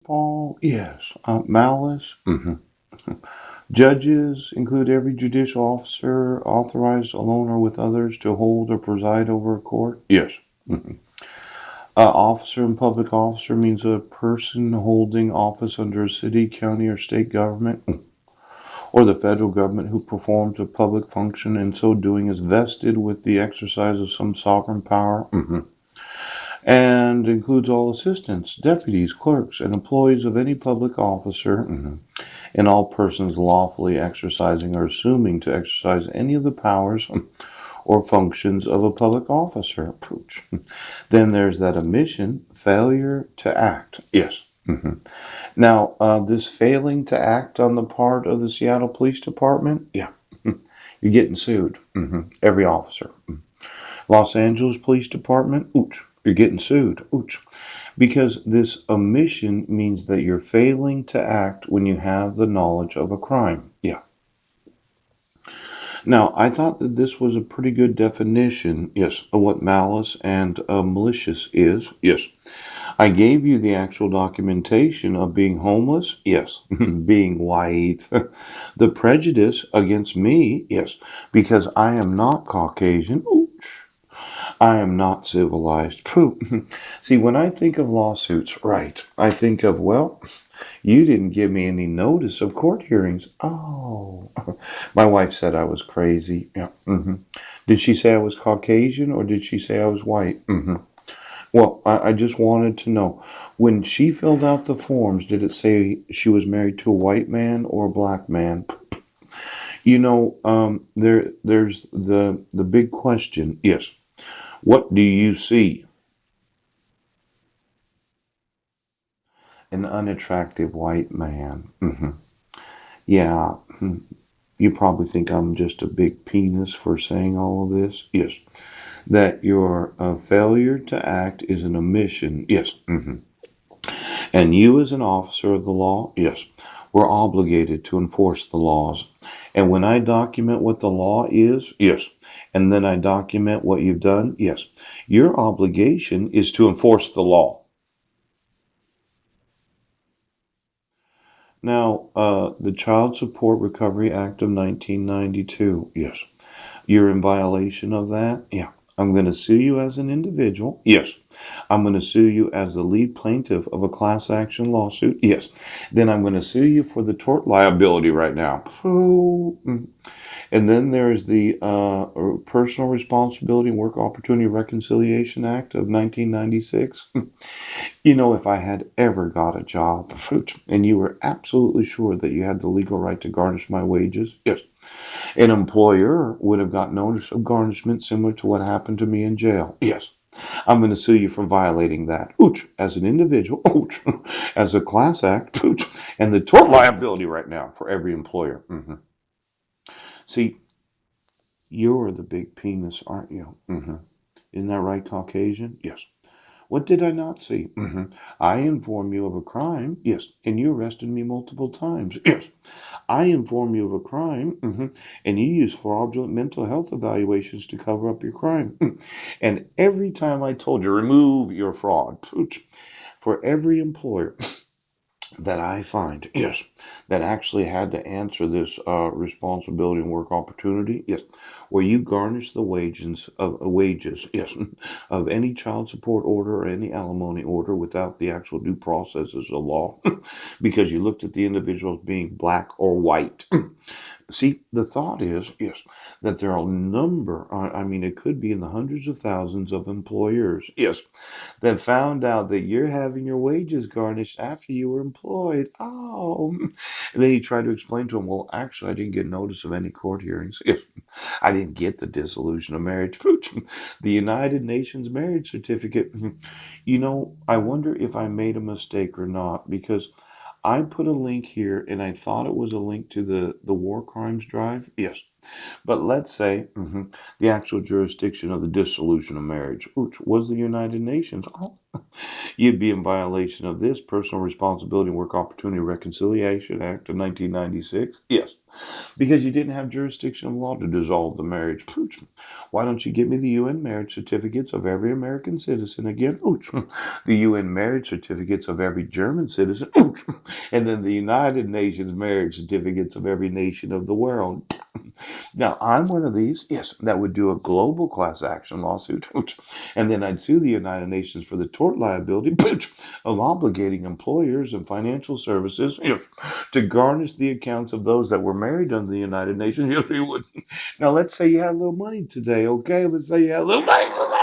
Paul, yes. Malice. Judges include every judicial officer authorized alone or with others to hold or preside over a court. Yes. Mhm. Officer and public officer means a person holding office under a city, county, or state government, or the federal government who performs a public function and so doing is vested with the exercise of some sovereign power. And includes all assistants, deputies, clerks, and employees of any public officer, and all persons lawfully exercising or assuming to exercise any of the powers or functions of a public officer. Then there's that omission, failure to act. Yes. Now, this failing to act on the part of the Seattle Police Department, yeah, you're getting sued. Every officer. Los Angeles Police Department, ooch, you're getting sued. Ooch. Because this omission means that you're failing to act when you have the knowledge of a crime. Yeah. Now, I thought that this was a pretty good definition, yes, of what malice and malicious is. Yes. I gave you the actual documentation of being homeless. Yes. Being white. The prejudice against me. Yes. Because I am not Caucasian. Ooch. I am not civilized. See, when I think of lawsuits, right, I think of, well, you didn't give me any notice of court hearings. Oh, my wife said I was crazy. Yeah. Did she say I was Caucasian or did she say I was white? Well, I just wanted to know. When she filled out the forms, did it say she was married to a white man or a black man? There's the big question. Yes. What do you see? An unattractive white man. Yeah. You probably think I'm just a big penis for saying all of this. Yes. That your failure to act is an omission. Yes. And you, as an officer of the law, yes, we're obligated to enforce the laws. And when I document what the law is, yes, and then I document what you've done, yes, your obligation is to enforce the law. Now, the Child Support Recovery Act of 1992, yes. You're in violation of that? Yeah. I'm going to sue you as an individual. Yes. I'm going to sue you as the lead plaintiff of a class action lawsuit. Yes. Then I'm going to sue you for the tort liability right now. And then there's the Personal Responsibility and Work Opportunity Reconciliation Act of 1996. If I had ever got a job and you were absolutely sure that you had the legal right to garnish my wages, yes, an employer would have got notice of garnishment similar to what happened to me in jail. Yes. I'm going to sue you for violating that. Ooch. As an individual. Ooch. As a class act. Ooch. And the tort liability right now for every employer. See, you're the big penis, aren't you? Isn't that right, Caucasian? Yes. What did I not see? I inform you of a crime. Yes. And you arrested me multiple times. Yes. I inform you of a crime, and you use fraudulent mental health evaluations to cover up your crime. And every time I told you, remove your fraud, for every employer that I find, yes, that actually had to answer this responsibility and work opportunity, yes, where you garnish the wages, yes, of any child support order or any alimony order without the actual due processes of law, because you looked at the individual as being black or white. See, the thought is, yes, that there are a number, I mean, it could be in the hundreds of thousands of employers, yes, that found out that you're having your wages garnished after you were employed. Oh, and then you try to explain to them, well, actually, I didn't get notice of any court hearings. Yes, I didn't get the dissolution of marriage. The United Nations marriage certificate. I wonder if I made a mistake or not because I put a link here and I thought it was a link to the war crimes drive. Yes. But let's say the actual jurisdiction of the dissolution of marriage, which was the United Nations. Oh, you'd be in violation of this Personal Responsibility and Work Opportunity Reconciliation Act of 1996. Yes, because you didn't have jurisdiction of law to dissolve the marriage. Pooch. Why don't you give me the UN marriage certificates of every American citizen again? Pooch. The UN marriage certificates of every German citizen. Pooch. And then the United Nations marriage certificates of every nation of the world. Now, I'm one of these, yes, that would do a global class action lawsuit, and then I'd sue the United Nations for the tort liability of obligating employers and financial services, yes, to garnish the accounts of those that were married under the United Nations. Yes, we would. Now, let's say you had a little money today, okay? Let's say you had a little money.